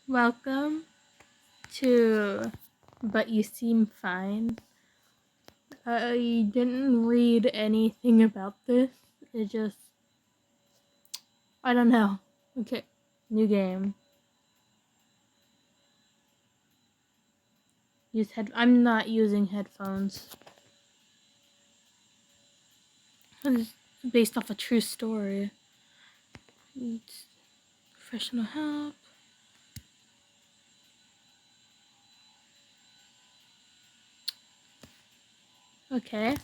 Welcome to But You Seem Fine. I didn't read anything about this. I don't know. Okay, new game. I'm not using headphones. It's based off a true story. It's professional help. Okay.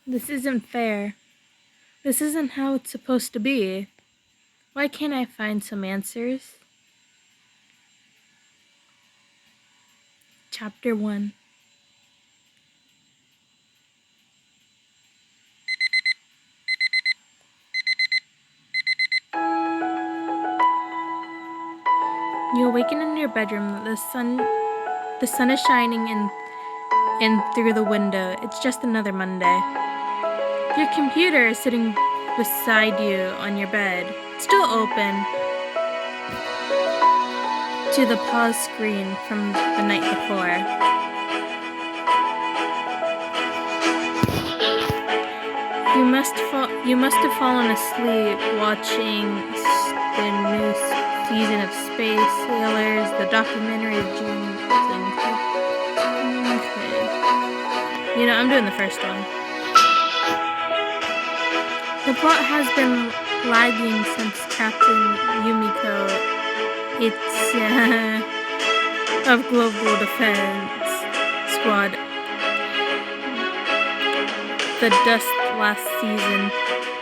This isn't fair. This isn't how it's supposed to be. Why can't I find some answers? Chapter 1. You awaken in your bedroom. The sun is shining in through the window. It's just another Monday. Your computer is sitting beside you on your bed, still open to the pause screen from the night before. You must have fallen asleep watching the new season of Space Sailors, the documentary of June. Okay. I'm doing the first one. The plot has been lagging since Captain Yumiko of Global Defense Squad the dust last season,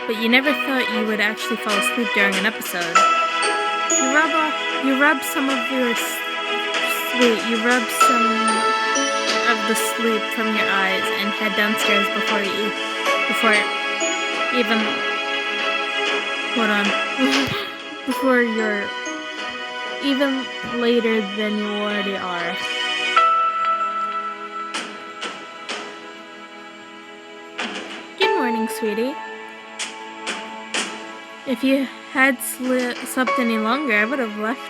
but you never thought you would actually fall asleep during an episode. You rub some of the sleep from your eyes and head downstairs before you're even later than you already are. Good morning, sweetie. If you had slept any longer, I would have left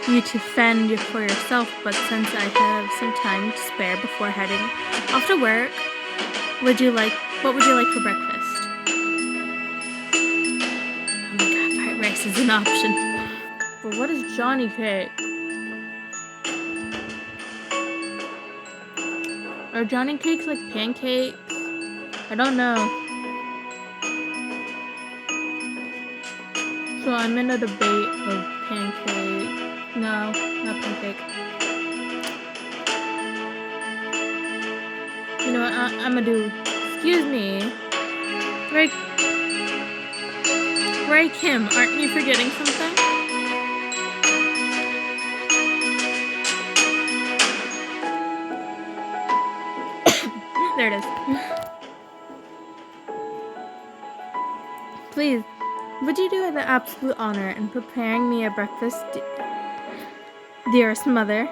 you to fend for yourself, but since I have some time to spare before heading off to work, what would you like for breakfast? Oh my god, fried rice is an option. But what is Johnny cake? Are Johnny cakes like pancakes? I don't know. So I'm in a debate of pancake. No, not pancake. You know what? I'm gonna do. Excuse me. Ray Kim, aren't you forgetting something? There it is. Please, would you do the absolute honor in preparing me a breakfast, dearest mother?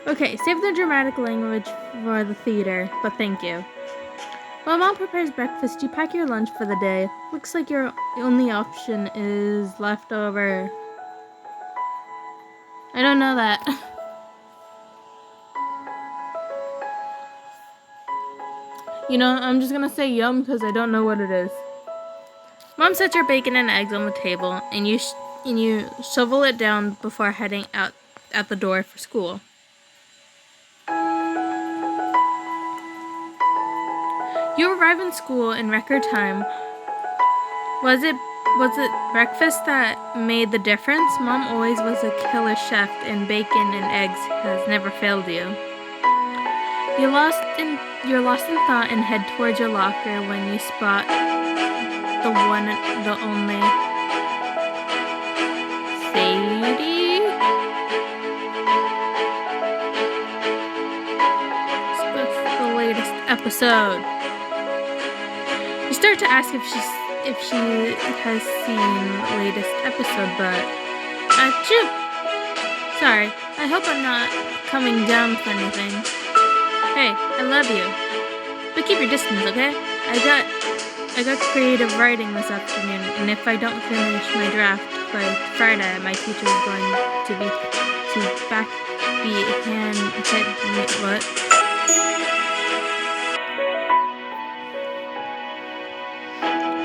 Okay, save the dramatic language for the theater, but thank you. While Mom prepares breakfast, you pack your lunch for the day. Looks like your only option is leftover. I don't know that. I'm just gonna say yum because I don't know what it is. Mom sets your bacon and eggs on the table, and you shovel it down before heading out the door for school. You arrive in school in record time. Was it breakfast that made the difference? Mom always was a killer chef, and bacon and eggs has never failed you. You're lost in thought and head towards your locker when you spot the only Sadie. It's the latest episode. You start to ask if she has seen the latest episode, but sorry. I hope I'm not coming down with anything. Hey, I love you, but keep your distance, okay? I I got creative writing this afternoon, and if I don't finish my draft by Friday, my teacher is going to be hand what?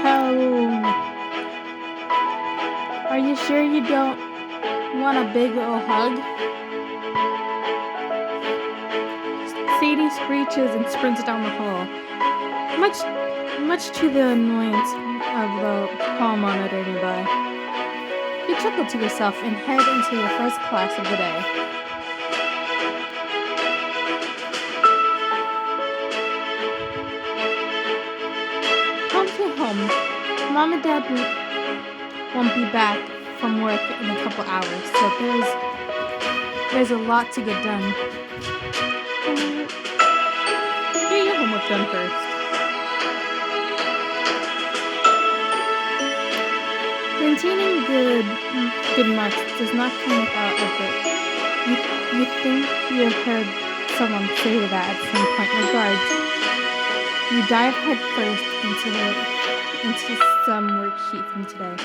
How? Are you sure you don't want a big old hug? Sadie screeches and sprints down the hall, much to the annoyance of the hall monitor nearby. You chuckle to yourself and head into your first class of the day. Home. Mom and Dad won't be back from work in a couple hours, so there's a lot to get done. Get your homework done first. Maintaining good marks does not come without effort. You think you heard someone say that at some point. Regards. You dive headfirst into some worksheet from today.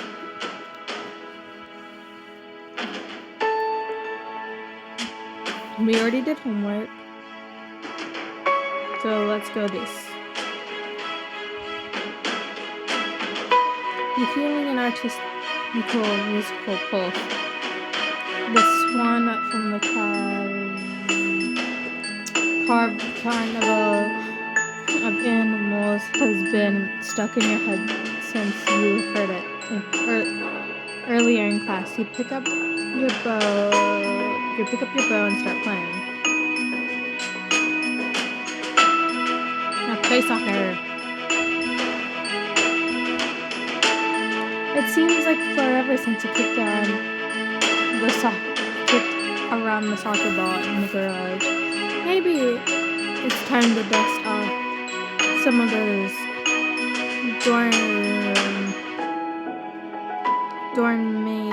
We already did homework, so let's go this. You're feeling an musical pulse. The swan from the carved carnival of animals has been stuck in your head since you heard it earlier in class. You pick up your bow and start playing. Now play soccer. It seems like forever since you kicked around the soccer ball in the garage. Maybe it's time to dust off some of those dormant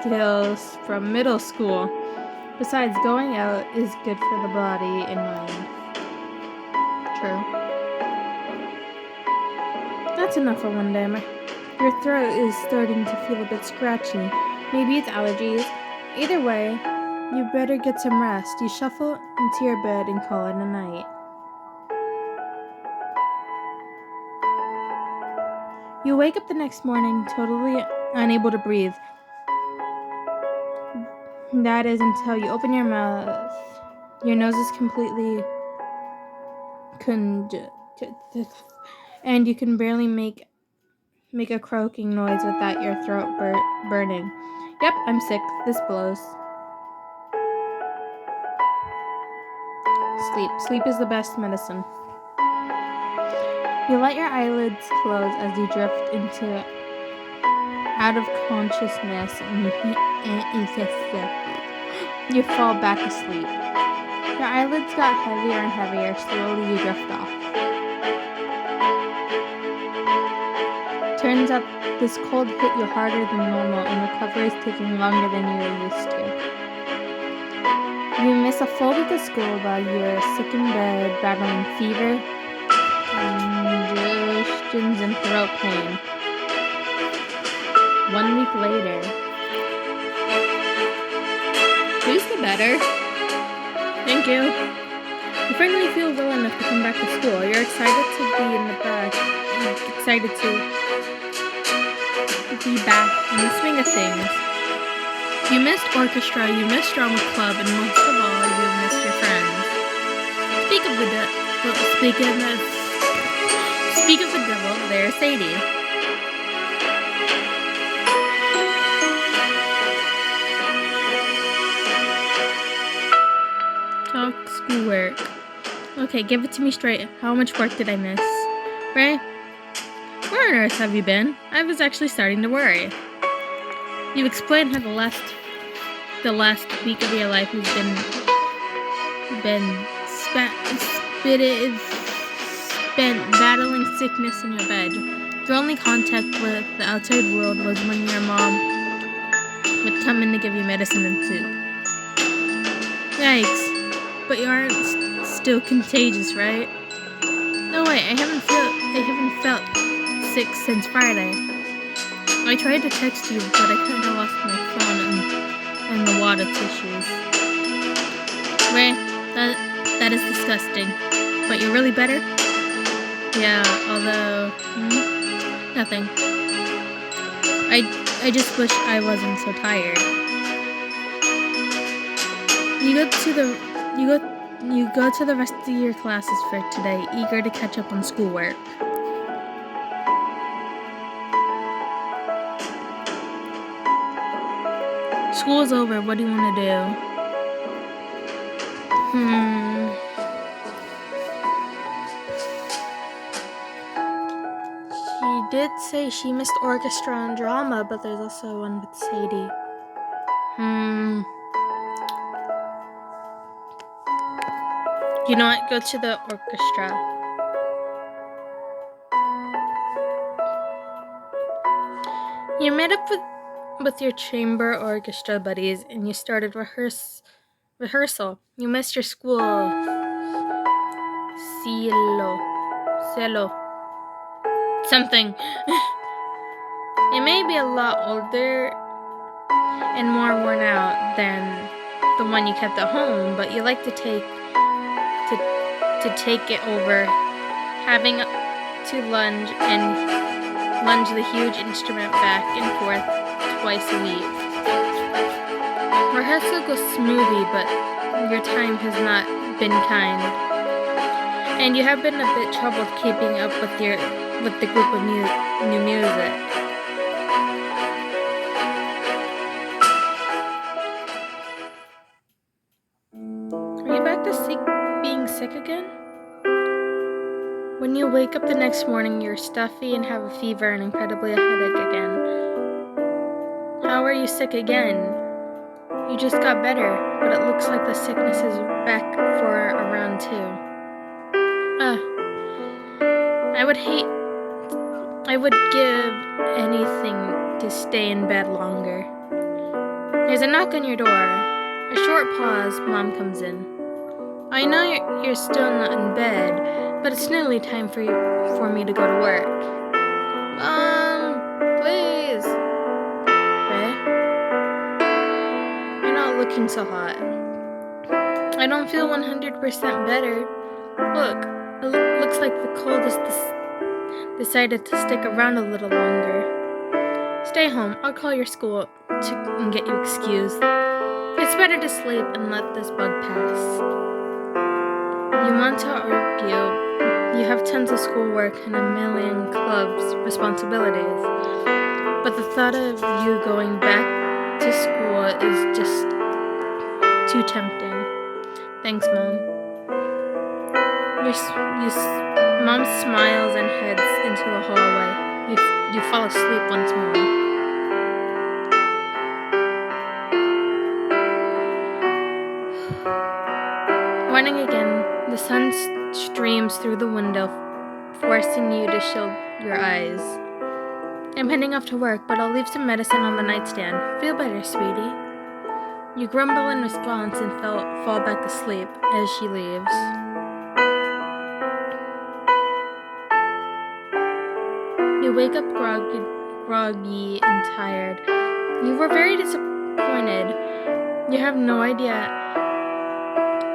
skills from middle school. Besides, going out is good for the body and mind. True. That's enough for one day. Your throat is starting to feel a bit scratchy. Maybe it's allergies. Either way, you better get some rest. You shuffle into your bed and call it a night. You wake up the next morning totally unable to breathe. That is until you open your mouth. Your nose is completely and you can barely make a croaking noise without your throat burning. Yep, I'm sick. This blows. Sleep is the best medicine. You let your eyelids close as you drift into out of consciousness and you fall back asleep. Your eyelids got heavier and heavier. Slowly you drift off. Turns out this cold hit you harder than normal and recovery is taking longer than you were used to. You miss a full week of school while you're sick in bed, battling fever, congestions, and throat pain. 1 week later. Please get better. Thank you. You finally feel well enough to come back to school. You're excited to be in the back. Excited to be back in the swing of things. You missed orchestra, you missed drama club, and most of all, you missed your friends. Speak of the devil, there's Sadie. Talk schoolwork. Okay, give it to me straight. How much work did I miss? Ray? Where on earth have you been? I was actually starting to worry. You explained how the last week of your life has been spent battling sickness in your bed. Your only contact with the outside world was when your mom would come in to give you medicine and soup. Yikes. But you aren't still contagious, right? No way, I haven't felt sick since Friday. I tried to text you, but I kind of lost my phone and the water tissues. Ray, that is disgusting. But you're really better? Yeah, although... nothing. I just wish I wasn't so tired. You go to the rest of your classes for today, eager to catch up on schoolwork. School's over. What do you want to do? She did say she missed orchestra and drama, but there's also one with Sadie. You know what? Go to the orchestra. You met up with your chamber orchestra buddies and you started rehearsal. You missed your school. Cielo. Something. You may be a lot older and more worn out than the one you kept at home, but you like to take it over, having to lunge the huge instrument back and forth twice a week. Rehearsal goes smoothly, but your time has not been kind, and you have been a bit troubled keeping up with the group of new music. Are you back to being sick again? When you wake up the next morning, you're stuffy and have a fever and incredibly a headache again. How are you sick again? You just got better, but it looks like the sickness is back for a round 2. I would give anything to stay in bed longer. There's a knock on your door. A short pause, Mom comes in. I know you're still not in bed, but it's nearly time for me to go to work. Mom, please. Ray? You're not looking so hot. I don't feel 100% better. Look, it looks like the cold has decided to stick around a little longer. Stay home. I'll call your school and get you excused. It's better to sleep and let this bug pass. You want to argue. You have tons of schoolwork and a million clubs responsibilities. But the thought of you going back to school is just too tempting. Thanks, Mom. Mom smiles and heads into the hallway. You fall asleep once more. Morning again. The sun streams through the window, forcing you to shield your eyes. I'm heading off to work, but I'll leave some medicine on the nightstand. Feel better, sweetie. You grumble in response and fall back asleep as she leaves. You wake up groggy and tired. You were very disappointed. You have no idea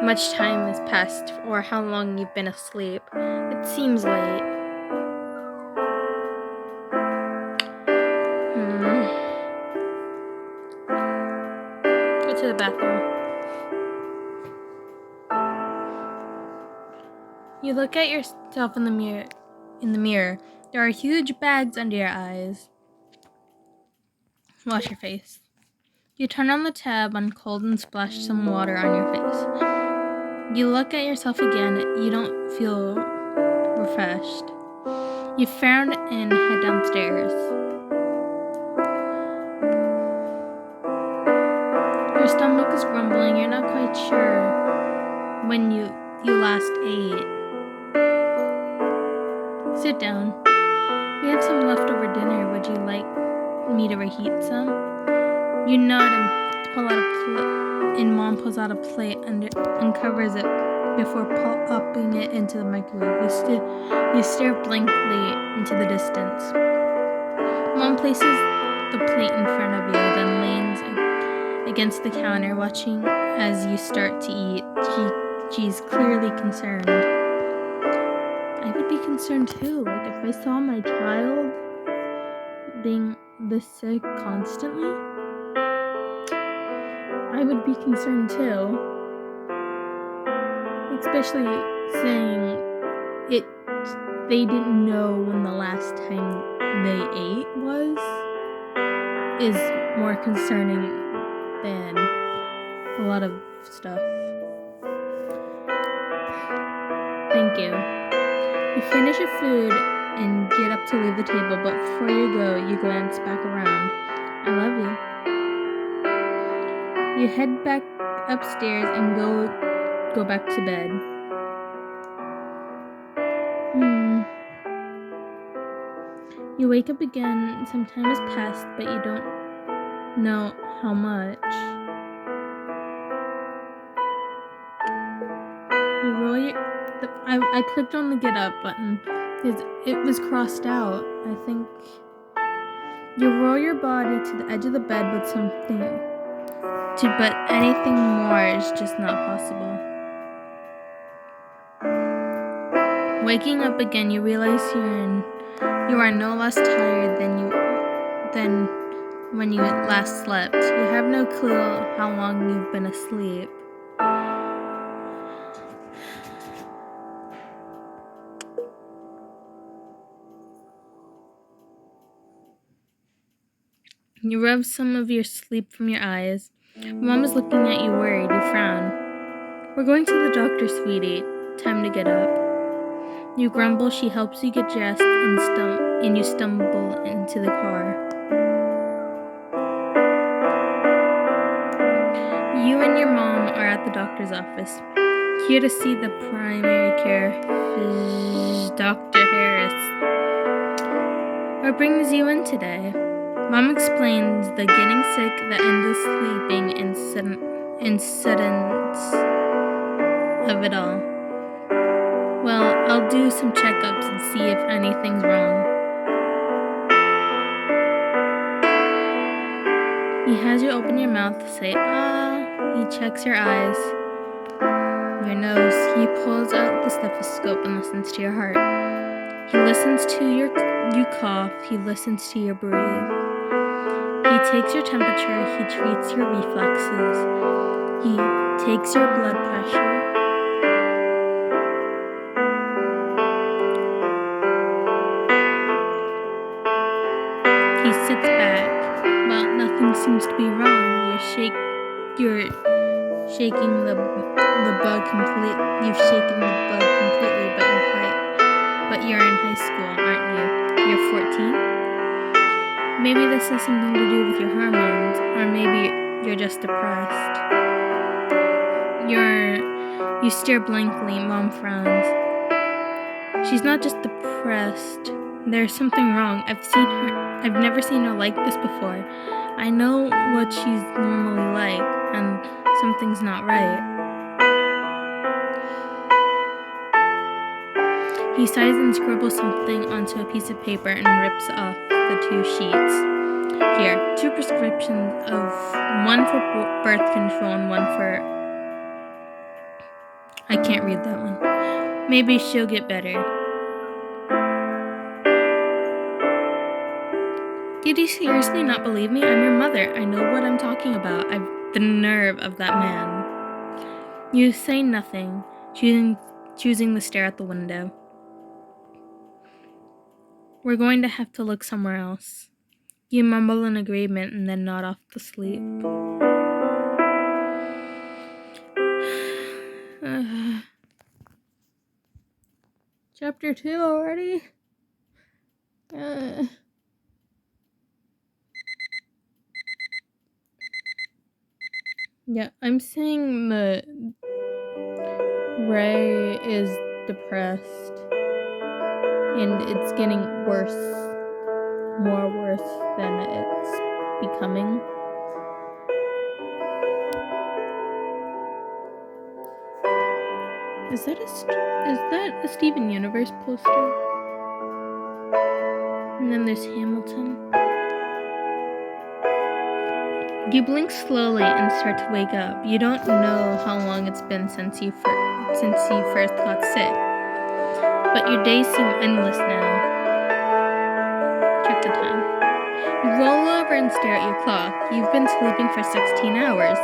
much time has passed or how long you've been asleep. It seems late. Go to the bathroom. You look at yourself in the mirror. There are huge bags under your eyes. Wash your face. You turn on the tap on cold and splash some water on your face. You look at yourself again. You don't feel refreshed. You frown and head downstairs. Your stomach is grumbling. You're not quite sure when you last ate. Sit down. We have some leftover dinner. Would you like me to reheat some? You nod and Mom pulls out a plate and covers it before popping it into the microwave. You stare blankly into the distance. Mom places the plate in front of you, then leans against the counter, watching as you start to eat. She's clearly concerned. I would be concerned too. Like, if I saw my child being this sick constantly, I would be concerned too. Especially saying they didn't know when the last time they ate was, is more concerning than a lot of stuff. Thank you. You finish your food and get up to leave the table, but before you go, you glance back around. I love you. You head back upstairs and go back to bed. You wake up again. Some time has passed, but you don't know how much. You roll I clicked on the get up button because it was crossed out. I think you roll your body to the edge of the bed with but anything more is just not possible. Waking up again, you realize you are no less tired than when you last slept. You have no clue how long you've been asleep. You rub some of your sleep from your eyes. Mom is looking at you worried. You frown. We're going to the doctor, sweetie. Time to get up. You grumble. She helps you get dressed and you stumble into the car. You and your mom are at the doctor's office, here to see the primary care Dr. Harris. What brings you in today? Mom explains the getting sick, the endless sleeping, and suddenness of it all. Well, I'll do some checkups and see if anything's wrong. He has you open your mouth to say, He checks your eyes, your nose. He pulls out the stethoscope and listens to your heart. He listens to you cough. He listens to your breathe. He takes your temperature. He treats your reflexes. He takes your blood pressure. He sits back. Well, nothing seems to be wrong. You're shaking the bug completely. You've shaken the bug completely, but you're in high school, aren't you? You're 14? Maybe this has something to do with your hormones, or maybe you're just depressed. You stare blankly. Mom frowns. She's not just depressed. There's something wrong. I've never seen her like this before. I know what she's normally like, and something's not right. He sighs and scribbles something onto a piece of paper and rips off the 2 sheets. Here, 2 prescriptions of one for birth control and one for... I can't read that one. Maybe she'll get better. Did you seriously not believe me? I'm your mother. I know what I'm talking about. I've the nerve of that man. You say nothing, choosing to stare at the window. We're going to have to look somewhere else. You mumble in agreement and then nod off to sleep. Chapter 2 already? Yeah, I'm saying that Ray is depressed and it's getting worse than it's becoming. Is that a Steven Universe poster? And then there's Hamilton. You blink slowly and start to wake up. You don't know how long it's been since you first got sick, but your days seem endless now. Check the time. You roll over and stare at your clock. You've been sleeping for 16 hours.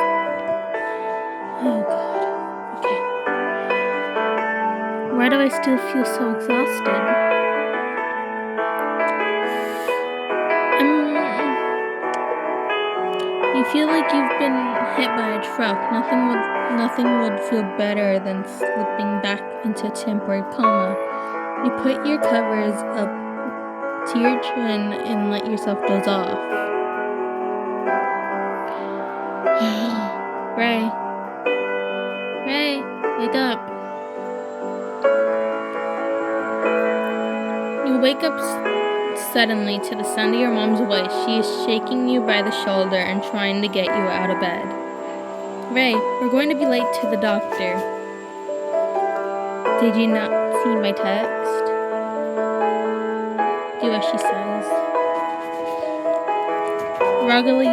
Oh God. Okay. Why do I still feel so exhausted? You feel like you've been hit by a truck. Nothing would feel better than slipping back into a temporary coma. You put your covers up to your chin and let yourself doze off. Ray, wake up. You wake up suddenly to the sound of your mom's voice. She is shaking you by the shoulder and trying to get you out of bed. Ray, we're going to be late to the doctor. Did you not see my text? Do as she says. Ruggedly,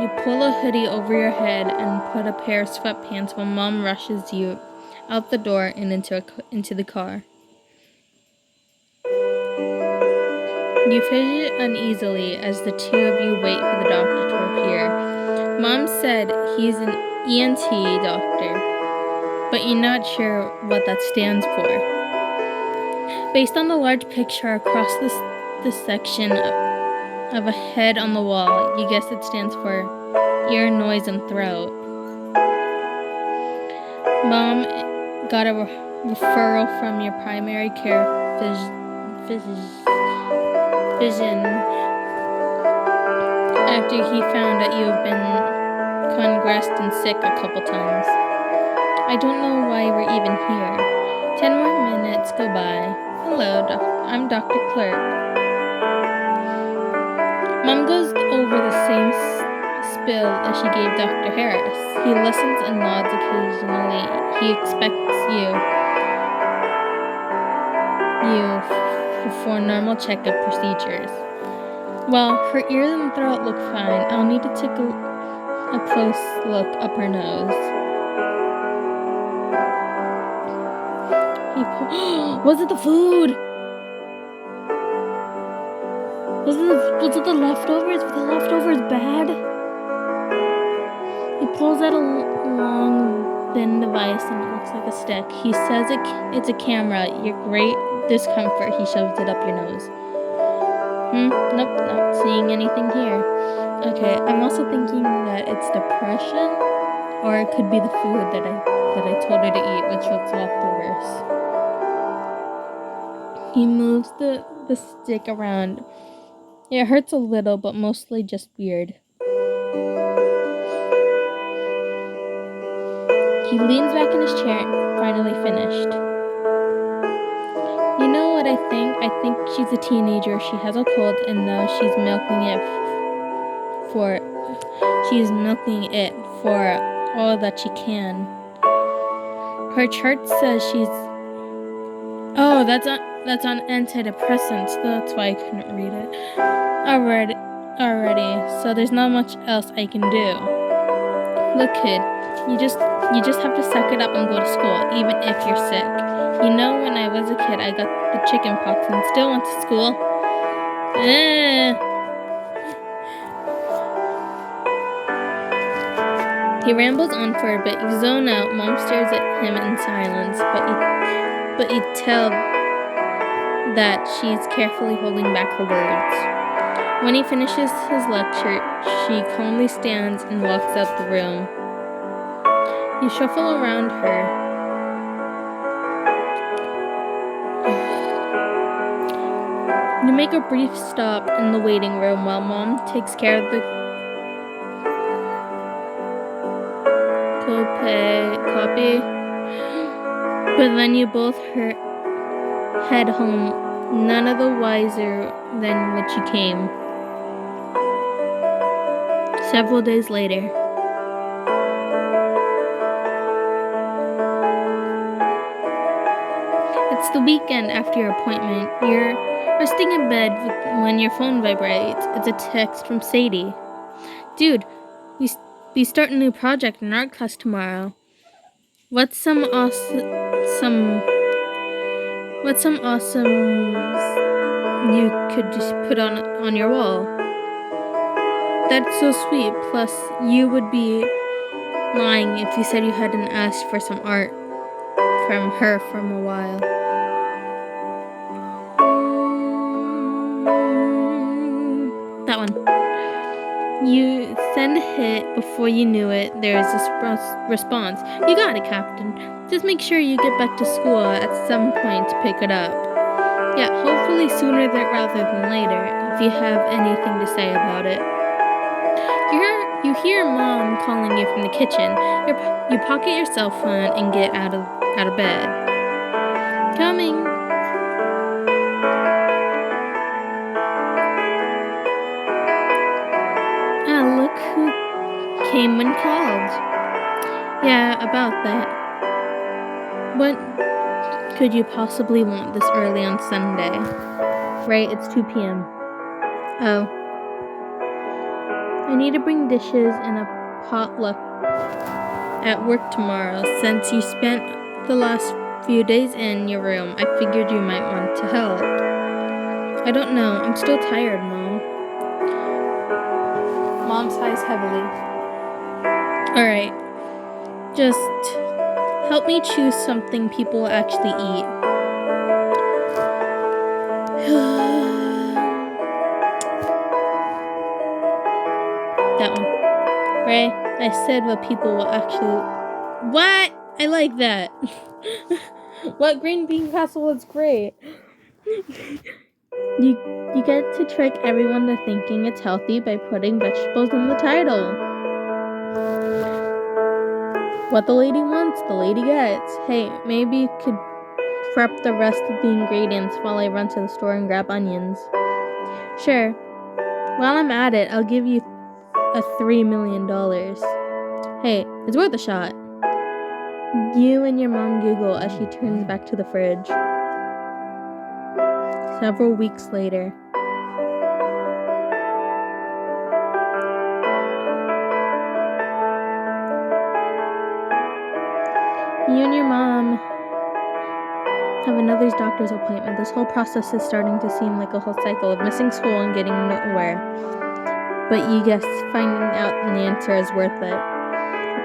you pull a hoodie over your head and put a pair of sweatpants while Mom rushes you out the door and into the car. You fidget uneasily as the two of you wait for the doctor to appear. Mom said he's an ENT doctor, but you're not sure what that stands for. Based on the large picture across this section of a head on the wall, you guess it stands for ear, nose, and throat. Mom got a referral from your primary care physician after he found that you have been congressed and sick a couple times. I don't know why we're even here. 10 more minutes go by. Hello, I'm Dr. Clerk. Mom goes over the same spill as she gave Dr. Harris. He listens and nods occasionally. He expects you for normal checkup procedures. Well, her ears and throat look fine. I'll need to take a close look up her nose. Was it the food? Was it the leftovers? Were the leftovers bad? He pulls out a long, thin device and it looks like a stick. He says it's a camera. Your great discomfort. He shoves it up your nose. Nope, not seeing anything here. Okay, I'm also thinking that it's depression, or it could be the food that I told her to eat, which was leftovers. He moves the stick around. It hurts a little, but mostly just weird. He leans back in his chair, finally finished. You know what I think? I think she's a teenager. She has a cold, and now she's milking it for all that she can. Her chart says she's... Oh, that's on antidepressants. That's why I couldn't read it. Already. So there's not much else I can do. Look, kid, you just have to suck it up and go to school, even if you're sick. You know, when I was a kid, I got the chicken pox and still went to school. He rambles on for a bit. You zone out. Mom stares at him in silence, but you tell that she's carefully holding back her words. When he finishes his lecture, she calmly stands and walks out the room. You shuffle around her. You make a brief stop in the waiting room while Mom takes care of the copy. But then you both head home, none of the wiser than what you came. Several days later. It's the weekend after your appointment. You're resting in bed when your phone vibrates. It's a text from Sadie. Dude, we start a new project in art class tomorrow. What's some awesome you could just put on your wall? That's so sweet. Plus, you would be lying if you said you hadn't asked for some art from her from a while. That one. You send a hit. Before you knew it, there's a response. You got it, Captain. Just make sure you get back to school at some point to pick it up. Yeah, hopefully sooner rather than later, if you have anything to say about it. You hear Mom calling you from the kitchen. You pocket your cell phone and get out of bed. Coming. Ah, look who came when called. Yeah, about that. What could you possibly want this early on Sunday? Right, it's 2 p.m. Oh. I need to bring dishes and a potluck at work tomorrow. Since you spent the last few days in your room, I figured you might want to help. I don't know. I'm still tired, Mom. Mom sighs heavily. Alright. Just help me choose something people will actually eat. That one. Ray, I said what people will actually... What? I like that. What green bean casserole is great. You get to trick everyone to thinking it's healthy by putting vegetables in the title. What the lady wants, the lady gets. Hey, maybe you could prep the rest of the ingredients while I run to the store and grab onions. Sure. While I'm at it, I'll give you a $3 million. Hey, it's worth a shot. You and your mom giggle as she turns back to the fridge. Several weeks later. You and your mom have another doctor's appointment. This whole process is starting to seem like a whole cycle of missing school and getting nowhere. But you guess finding out the answer is worth it.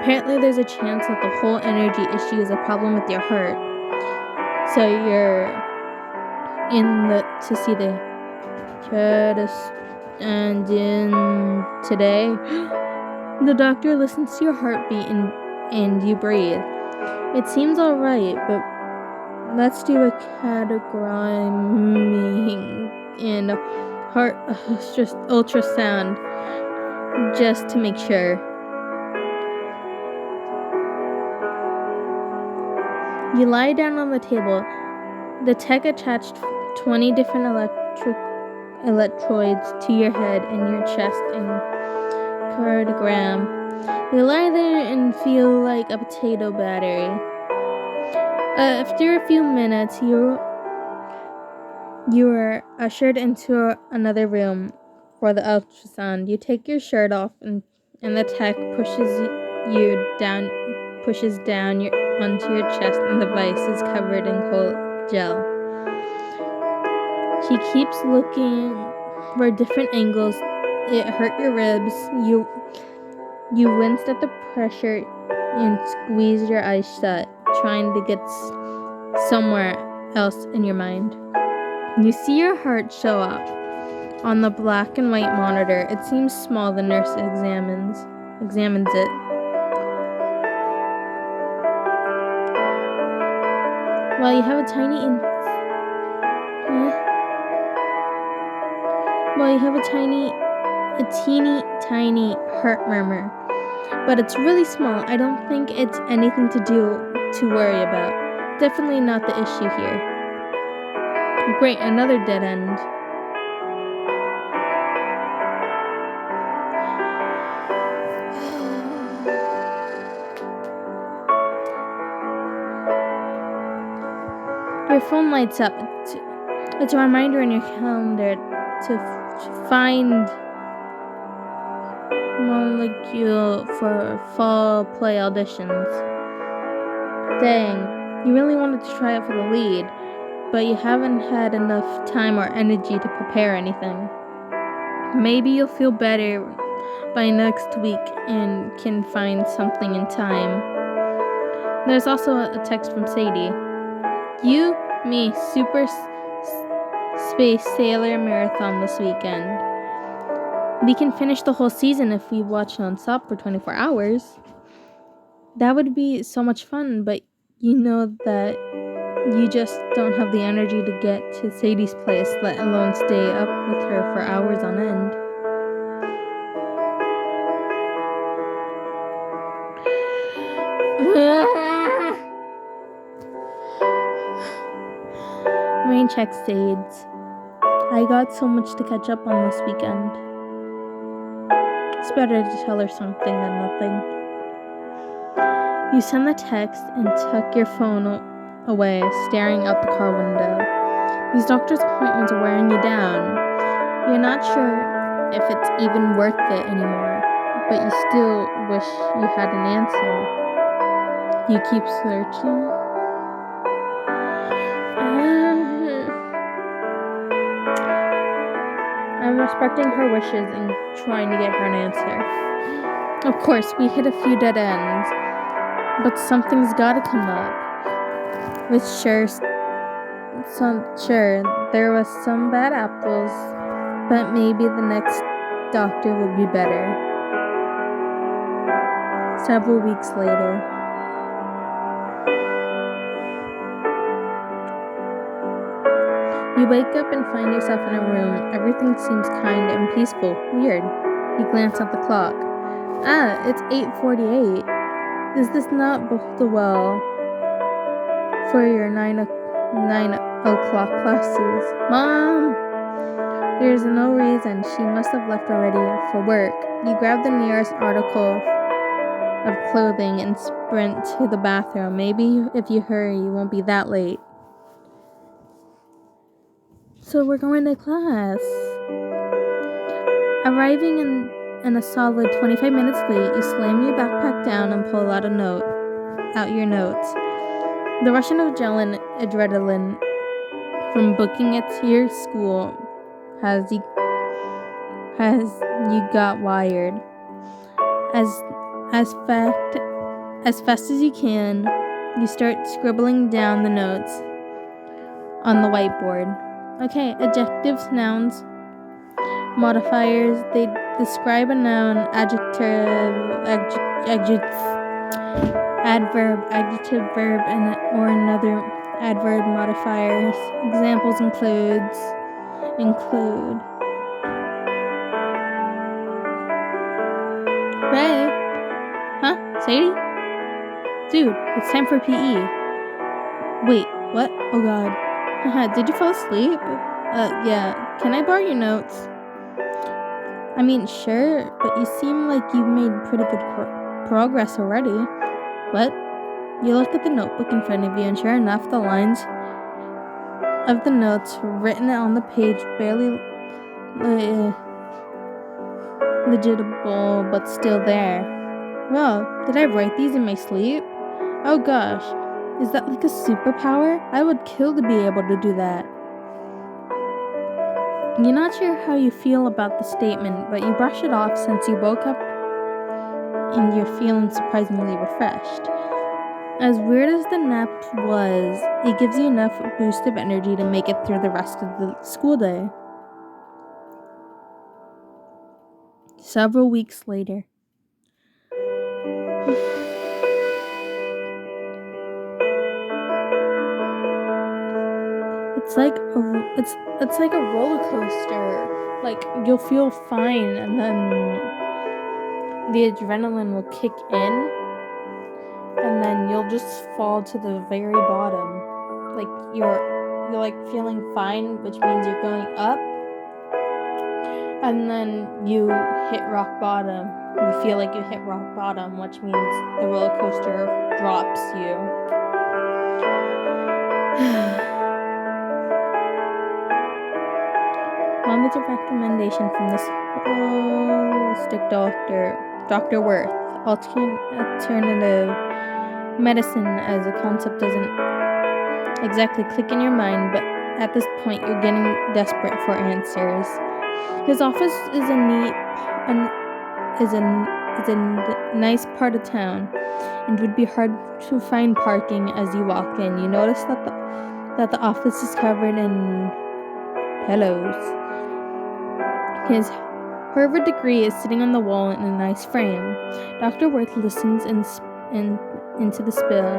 Apparently there's a chance that the whole energy issue is a problem with your heart. So you're to see the cardiologist and in today. The doctor listens to your heartbeat and you breathe. It seems alright, but let's do a categorizing and heart ultrasound just to make sure. You lie down on the table. The tech attached 20 different electrodes to your head and your chest and cardiogram. You lie there and feel like a potato battery. After a few minutes, you are ushered into another room for the ultrasound. You take your shirt off and the tech pushes down onto your chest, and the device is covered in cold gel. She keeps looking for different angles. It hurt your ribs. You winced at the pressure and squeezed your eyes shut, trying to get somewhere else in your mind. You see your heart show up on the black and white monitor. It seems small. The nurse examines it. Well, you have a teeny tiny heart murmur, but it's really small. I don't think it's anything to worry about. Definitely not the issue here. Great, another dead end. Your phone lights up. It's a reminder in your calendar to find molecule for fall play auditions. Dang, you really wanted to try out for the lead, but you haven't had enough time or energy to prepare anything. Maybe you'll feel better by next week and can find something in time. There's also a text from Sadie. You, me, Super Space Sailor Marathon this weekend. We can finish the whole season if we watch non-stop for 24 hours. That would be so much fun, but you know that you just don't have the energy to get to Sadie's place, let alone stay up with her for hours on end. Rain check fades. I got so much to catch up on this weekend. It's better to tell her something than nothing. You send the text and tuck your phone away, staring out the car window. These doctor's appointments are wearing you down. You're not sure if it's even worth it anymore, but you still wish you had an answer. You keep searching. I'm respecting her wishes and trying to get her an answer. Of course, we hit a few dead ends, but something's gotta come up. Sure, there was some bad apples, but maybe the next doctor will be better. Several weeks later. You wake up and find yourself in a room. Everything seems kind and peaceful. Weird. You glance at the clock. It's 8:48. Is this not the well for your 9 o'clock classes? Mom! There's no reason. She must have left already for work. You grab the nearest article of clothing and sprint to the bathroom. Maybe if you hurry, you won't be that late. So we're going to class. Arriving in a solid 25 minutes late, you slam your backpack down and pull out your notes. The rush of adrenaline from booking it to your school has you got wired. As fast as you can, you start scribbling down the notes on the whiteboard. Okay, adjectives, nouns, modifiers. They describe a noun, adverb, adjective, verb, or another adverb modifiers. Examples include. Ray? Huh? Sadie? Dude, it's time for PE. Wait, what? Oh god. Did you fall asleep? Yeah. Can I borrow your notes? I mean, sure, but you seem like you've made pretty good progress already. What? You look at the notebook in front of you, and sure enough, the lines of the notes written on the page barely legible, but still there. Well, did I write these in my sleep? Oh gosh, is that like a superpower? I would kill to be able to do that. You're not sure how you feel about the statement, but you brush it off since you woke up and you're feeling surprisingly refreshed. As weird as the nap was, it gives you enough boost of energy to make it through the rest of the school day. Several weeks later. It's like a roller coaster. Like, you'll feel fine, and then the adrenaline will kick in, and then you'll just fall to the very bottom. Like, you're like feeling fine, which means you're going up, and then you hit rock bottom. You feel like you hit rock bottom, which means the roller coaster drops you. Mom gets a recommendation from this holistic doctor, Dr. Worth. Alternative medicine as a concept doesn't exactly click in your mind, but at this point you're getting desperate for answers. His office is a nice part of town, and would be hard to find parking as you walk in. You notice that the office is covered in pillows. His Harvard degree is sitting on the wall in a nice frame. Dr. Worth listens into the spiel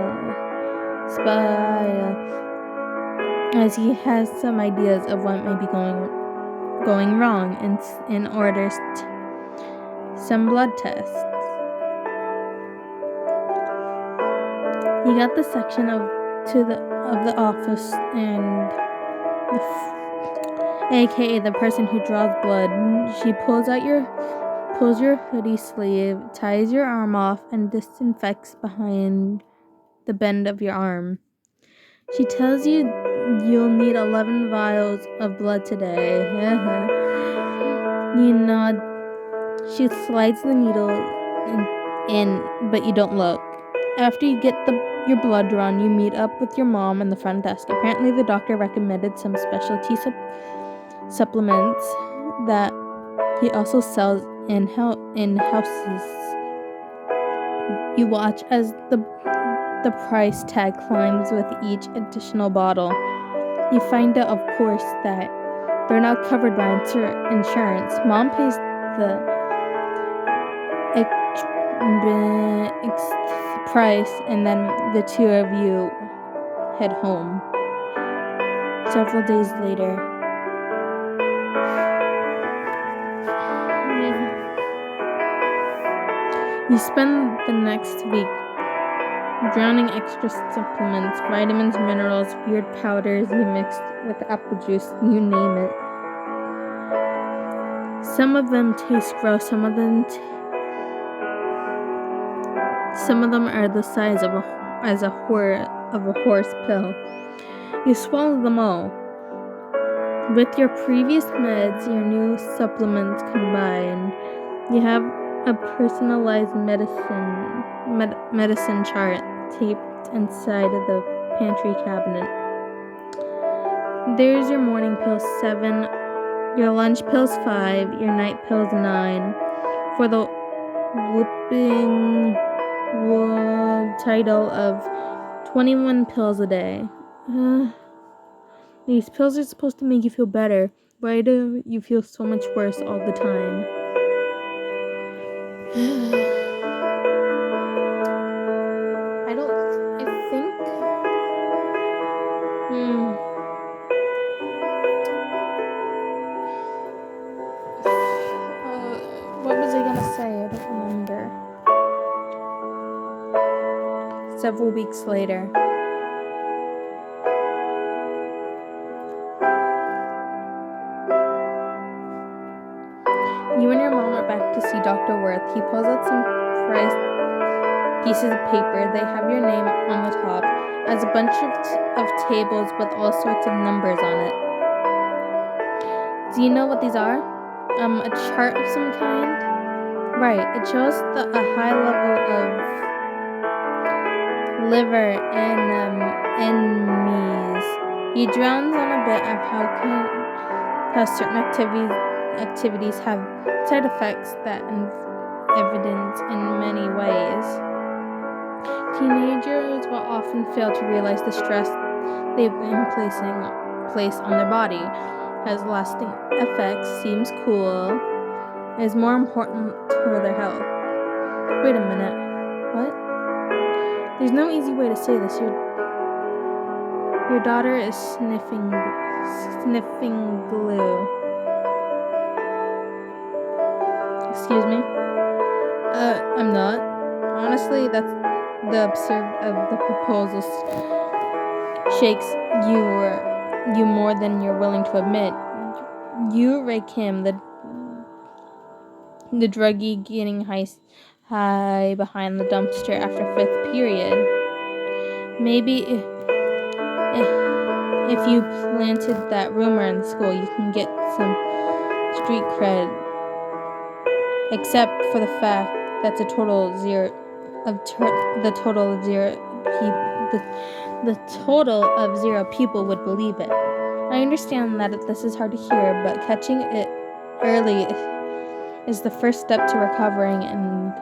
as he has some ideas of what may be going wrong and orders some blood tests. You got the section of the office and aka the person who draws blood. She pulls your hoodie sleeve, ties your arm off, and disinfects behind the bend of your arm. She tells you you'll need 11 vials of blood today. You nod. She slides the needle in, but you don't look. After you get your blood drawn, you meet up with your mom in the front desk. Apparently, the doctor recommended some specialty supplements that he also sells in houses. You watch as the price tag climbs with each additional bottle. You find out, of course, that they're not covered by insurance. Mom pays the price, and then the two of you head home. Several days later, you spend the next week drowning extra supplements, vitamins, minerals, weird powders you mixed with apple juice, you name it. Some of them taste gross, some of them are the size of a horse pill. You swallow them all. With your previous meds, your new supplements combined, you have a personalized medicine chart taped inside of the pantry cabinet. There's your morning pill 7, your lunch pills 5, your night pills 9, for the whooping title of 21 pills a day. These pills are supposed to make you feel better. Why do you feel so much worse all the time? What was I gonna say? I don't remember. Several weeks later. You and your mom are back to see Dr. Worth. He pulls out some priced pieces of paper. They have your name on the top, as a bunch of tables with all sorts of numbers on it. Do you know what these are? A chart of some kind? Right, it shows a high level of liver enemies. He drowns on a bit of how certain activities have side effects that evident in many ways. Teenagers will often fail to realize the stress they've been placed on their body has lasting effects. Seems cool. Is more important for their health. Wait a minute. What? There's no easy way to say this. Your daughter is sniffing glue. Excuse me? I'm not. Honestly, that's the absurd of the proposal shakes you more than you're willing to admit. You rake him, the druggie, getting high behind the dumpster after 5th period. Maybe if you planted that rumor in school, you can get some street cred, except for the fact that's a total of zero people would believe it. I understand that this is hard to hear, but catching it early is the first step to recovering. And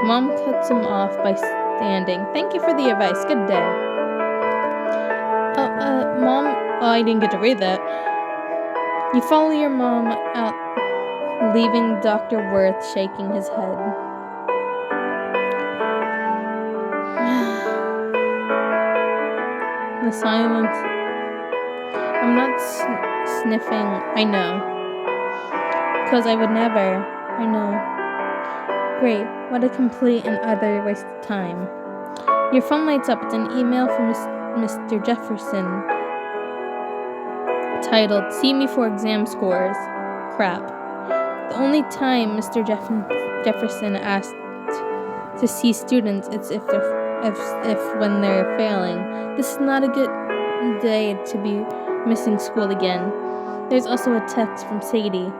Mom cuts him off by standing. Thank you for the advice. Good day. Mom, I didn't get to read that. You follow your mom out, leaving Dr. Worth shaking his head. The silence. I'm not sniffing. I know. 'Cause I would never. I know. Great. What a complete and utter waste of time. Your phone lights up. It's an email from Mr. Jefferson. Titled, See Me for Exam Scores. Crap. The only time Mr. Jefferson asked to see students is if when they're failing. This is not a good day to be missing school again. There's also a text from Sadie.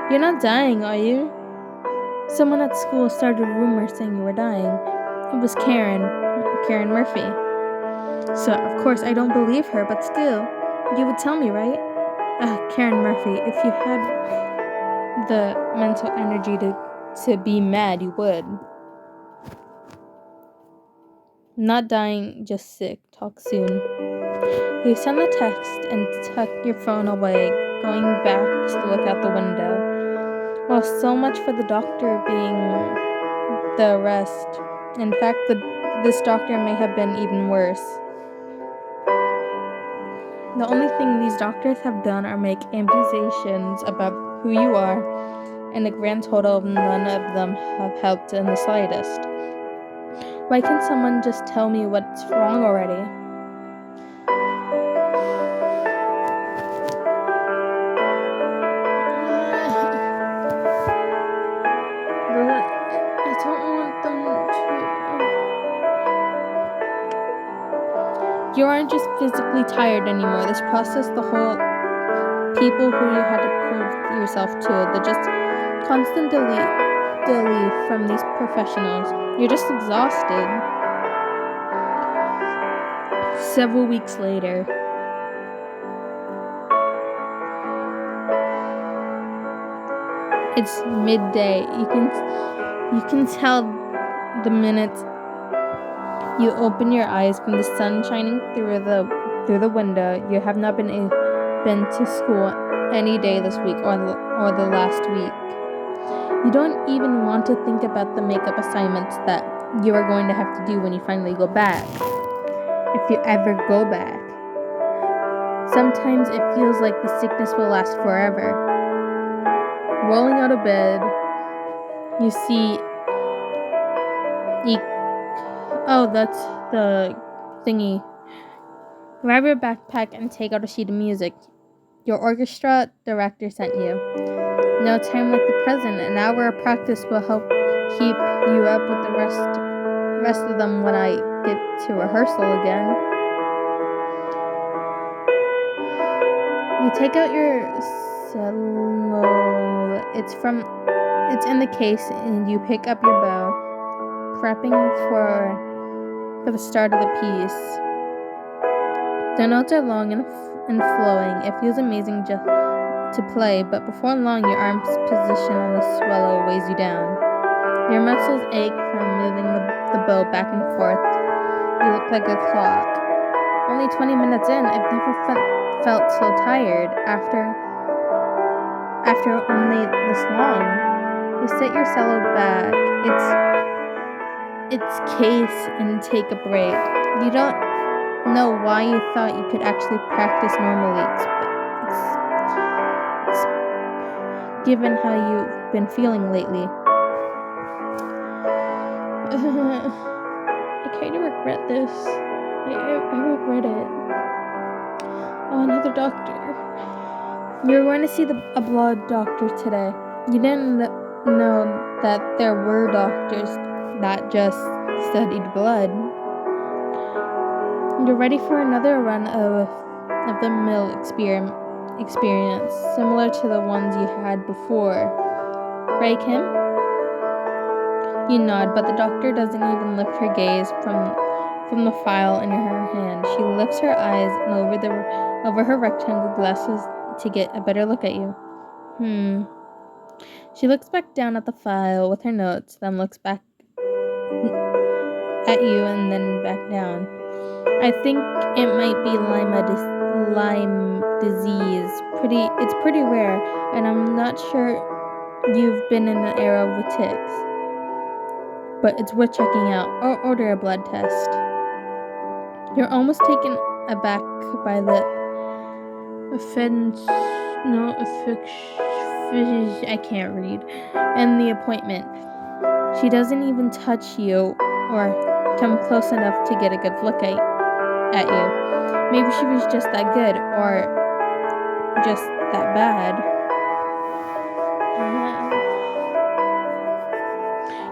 You're not dying, are you? Someone at school started a rumor saying you were dying. It was Karen Murphy. So, of course, I don't believe her, but still, you would tell me, right? Karen Murphy, if you had the mental energy to be mad, you would. Not dying, just sick. Talk soon. You send the text and tuck your phone away, going back to look out the window. Well, so much for the doctor being the arrest. In fact, this doctor may have been even worse. The only thing these doctors have done are make accusations about who you are, and the grand total of none of them have helped in the slightest. Why can't someone just tell me what's wrong already? I don't want them to. You aren't just physically tired anymore. This process, the whole people who you had to prove yourself to, the just constant delete from these professionals. You're just exhausted. Several weeks later. It's midday. You can tell the minute you open your eyes from the sun shining through the window. You have not been to school any day this week or the last week. You don't even want to think about the makeup assignments that you are going to have to do when you finally go back. If you ever go back. Sometimes it feels like the sickness will last forever. Rolling out of bed, you see... Oh, that's the thingy. Grab your backpack and take out a sheet of music. Your orchestra director sent you. No time like the present. An hour of practice will help keep you up with the rest of them when I get to rehearsal again. You take out your cello. It's in the case, and you pick up your bow, prepping for the start of the piece. The notes are long and flowing. It feels amazing just to play, but before long, your arm's position on the cello weighs you down. Your muscles ache from moving the bow back and forth. You look like a clock. Only 20 minutes in, I've never felt so tired after only this long. You set your cello back, its case, and take a break. You don't know why you thought you could actually practice normally. It's given how you've been feeling lately. I kind of regret this. I regret it. Oh, another doctor. You're going to see a blood doctor today. You didn't know that there were doctors that just studied blood. You're ready for another run of the mill experience, similar to the ones you had before. Right, Kim? You nod, but the doctor doesn't even lift her gaze from the file in her hand. She lifts her eyes and over her rectangle glasses to get a better look at you. She looks back down at the file with her notes, then looks back at you and then back down. I think it might be Lyme disease. It's pretty rare, and I'm not sure you've been in an era with ticks. But it's worth checking out, or order a blood test. You're almost taken aback by the I can't read, and the appointment. She doesn't even touch you or come close enough to get a good look at you. Maybe she was just that good, or just that bad.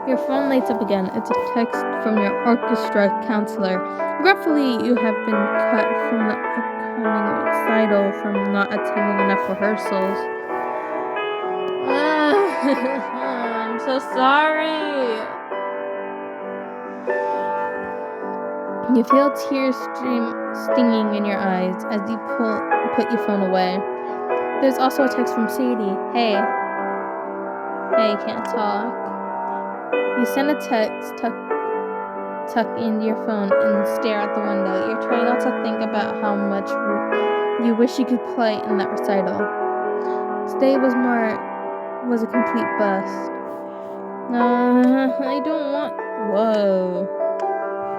Your phone lights up again. It's a text from your orchestra counselor. Gruffly, you have been cut from the upcoming recital from not attending enough rehearsals. I'm so sorry. You feel tears stinging in your eyes as you put your phone away. There's also a text from Sadie. Hey, can't talk. You send a text, tuck into your phone, and stare out the window. You're trying not to think about how much you wish you could play in that recital. Today was a complete bust. I don't want. Whoa.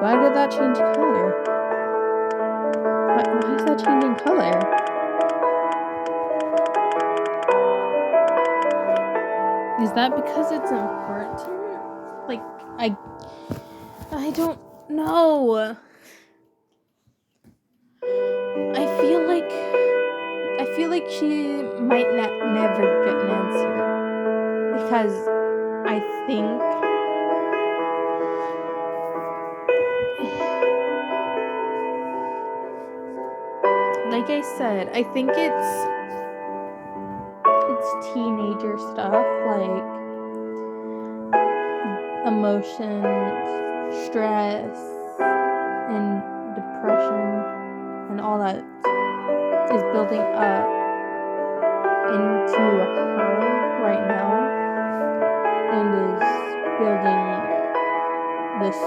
Why did that change color? Why is that changing color? Is that because it's important? Like, I don't know. I feel like she might never get an answer. Because I think like I said, I think it's teenager stuff, like emotions, stress, and depression, and all that is building up into her right now, and is building this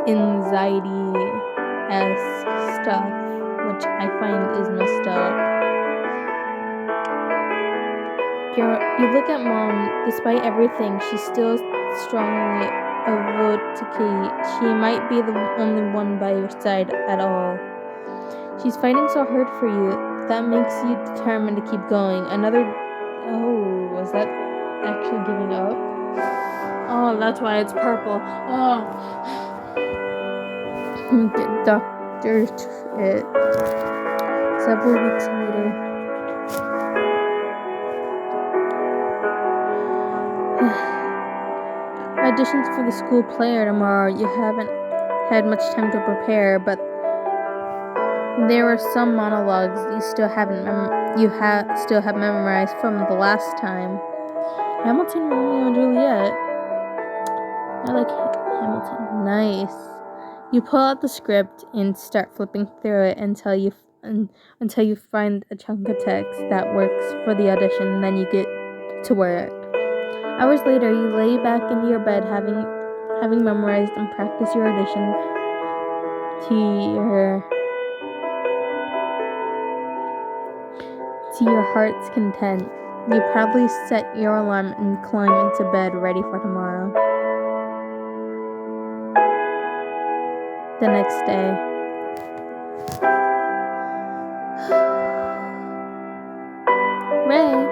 anxiety-esque stuff, which I find is messed up. You look at Mom. Despite everything, she's still strongly advocate. She might be the only one by your side at all. She's fighting so hard for you. That makes you determined to keep going. Was that actually giving up? Oh, that's why it's purple. Oh. Doctor it. Several weeks later. Auditions for the school play are tomorrow. You haven't had much time to prepare, but there are some monologues you still have memorized from the last time. Hamilton, Romeo and Juliet. I like Hamilton. Nice. You pull out the script and start flipping through it until you find a chunk of text that works for the audition, and then you get to work. Hours later, you lay back in your bed, having memorized and practiced your audition to your heart's content. You proudly set your alarm and climb into bed, ready for tomorrow. The next day. Ray.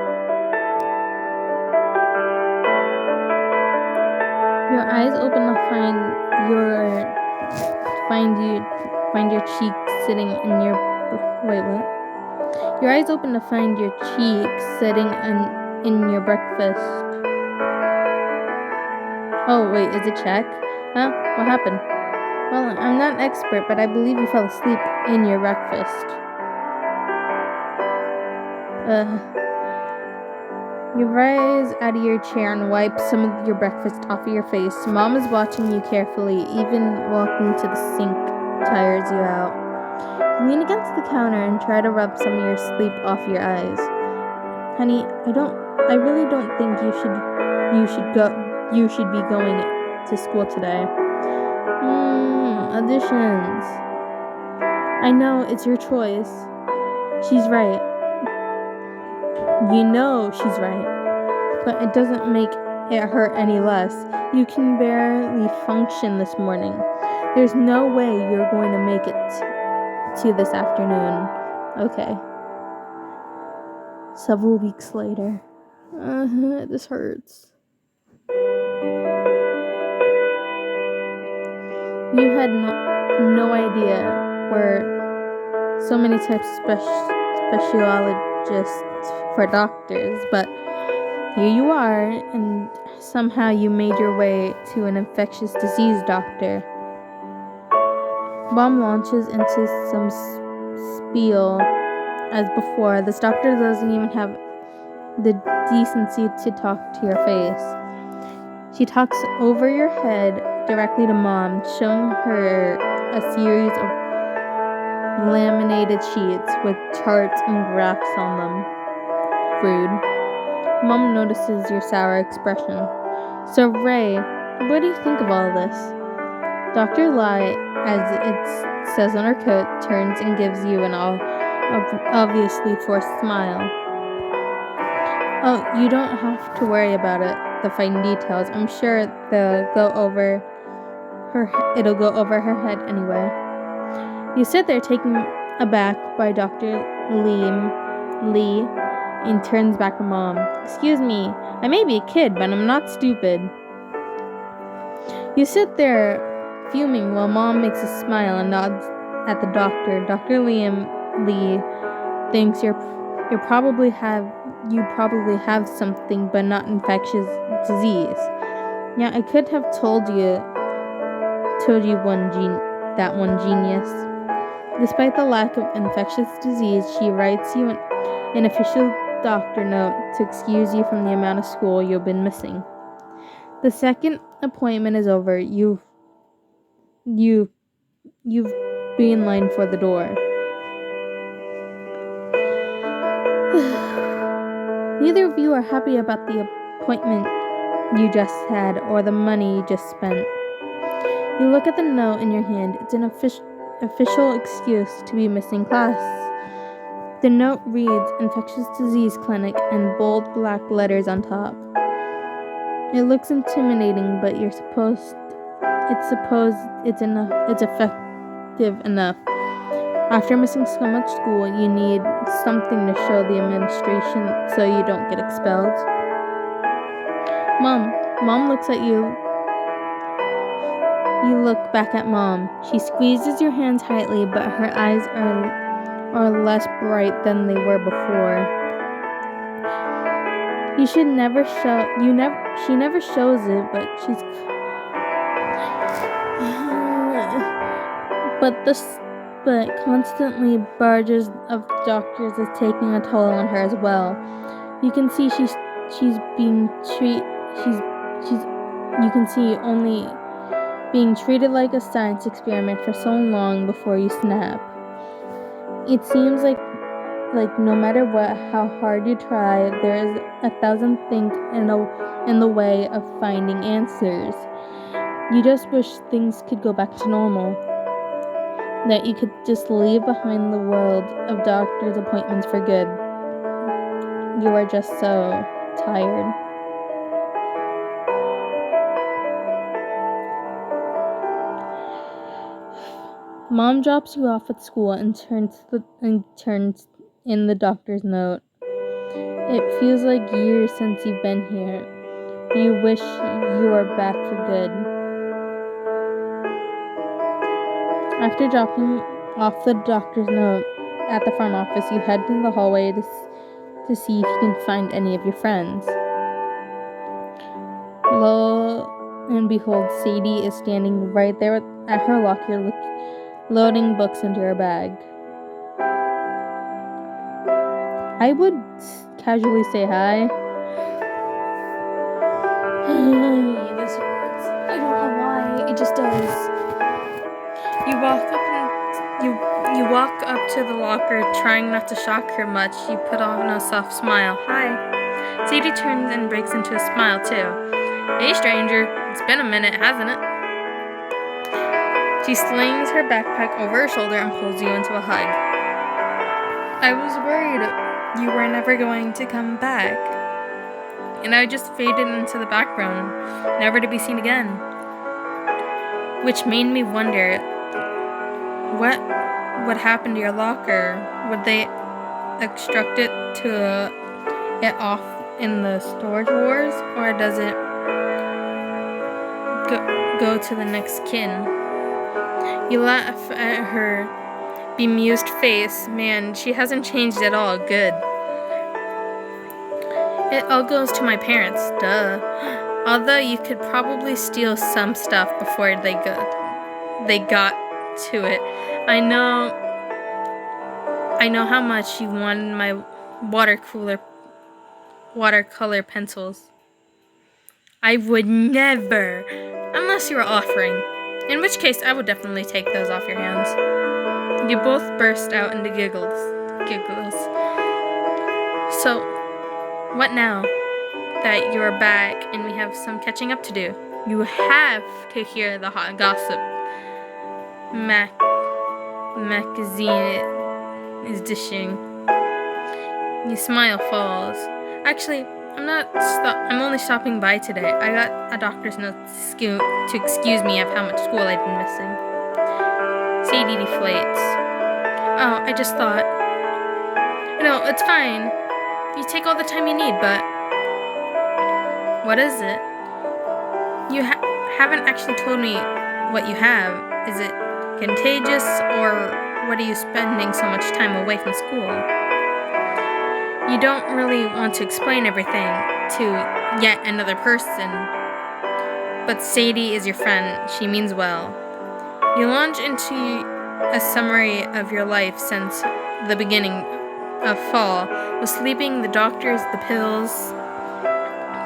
Your eyes open to find your cheek sitting in your Your eyes open to find your cheek sitting in your breakfast. Oh wait, is it check? Huh? What happened? Well, I'm not an expert, but I believe you fell asleep in your breakfast. You rise out of your chair and wipe some of your breakfast off of your face. Mom is watching you carefully, even walking to the sink tires you out. You lean against the counter and try to rub some of your sleep off your eyes. Honey, I really don't think you should be going to school today. Auditions. I know, it's your choice. She's right. You know she's right. But it doesn't make it hurt any less. You can barely function this morning. There's no way you're going to make it to this afternoon. Okay. Several weeks later. This hurts. You had no idea where so many types of specialists for doctors, but here you are, and somehow you made your way to an infectious disease doctor. Mom launches into some spiel as before. This doctor doesn't even have the decency to talk to your face. She talks over your head directly to Mom, showing her a series of laminated sheets with charts and graphs on them. Rude. Mom notices your sour expression. So, Ray, what do you think of all this? Dr. Lai, as it says on her coat, turns and gives you an obviously forced smile. Oh, you don't have to worry about it, the fine details. I'm sure it'll go over her head anyway. You sit there taken aback by Dr. Lee and turns back to Mom. Excuse me, I may be a kid, but I'm not stupid. You sit there fuming while Mom makes a smile and nods at the doctor. Dr. Lee thinks you probably have something, but not infectious disease. Yeah, I could have told you that one genius. Despite the lack of infectious disease, she writes you an official doctor note to excuse you from the amount of school you've been missing. The second appointment is over. You've be in line for the door. Neither of you are happy about the appointment you just had or the money you just spent. You look at the note in your hand. It's an official excuse to be missing class. The note reads Infectious Disease Clinic in bold black letters on top. It looks intimidating, but it's effective enough. After missing so much school, you need something to show the administration so you don't get expelled. Mom looks at you. You look back at Mom. She squeezes your hand tightly, but her eyes are less bright than they were before. She never shows it, but constantly barrages of doctors is taking a toll on her as well. You can see only being treated like a science experiment for so long before you snap. It seems like no matter how hard you try, there is 1,000 things in the way of finding answers. You just wish things could go back to normal. That you could just leave behind the world of doctor's appointments for good. You are just so tired. Mom drops you off at school and turns in the doctor's note. It feels like years since you've been here. You wish you were back for good. After dropping off the doctor's note at the front office, you head to the hallway to see if you can find any of your friends. Lo and behold, Sadie is standing right there at her locker, loading books into her bag. I would casually say hi. This hurts. I don't know why. It just does. You walk up to the locker, trying not to shock her much. You put on a soft smile. Hi. Sadie turns and breaks into a smile too. Hey, stranger. It's been a minute, hasn't it? She slings her backpack over her shoulder and pulls you into a hug. I was worried you were never going to come back, and I just faded into the background, never to be seen again. Which made me wonder, what would happen to your locker? Would they extract it off in the storage wars, or does it go to the next kin? You laugh at her bemused face. Man, she hasn't changed at all. Good. It all goes to my parents, duh. Although you could probably steal some stuff before they got to it. I know how much you wanted my watercolor pencils. I would never, unless you were offering. In which case, I would definitely take those off your hands. You both burst out into giggles. So, what now that you're back and we have some catching up to do? You have to hear the hot gossip magazine is dishing. You smile falls. Actually, I'm only stopping by today. I got a doctor's note to excuse me of how much school I've been missing. Sadie deflates. Oh, I just thought. No, it's fine. You take all the time you need, but what is it? You haven't actually told me what you have. Is it contagious, or what are you spending so much time away from school? You don't really want to explain everything to yet another person, but Sadie is your friend. She means well. You launch into a summary of your life since the beginning of fall, with sleeping, the doctors, the pills,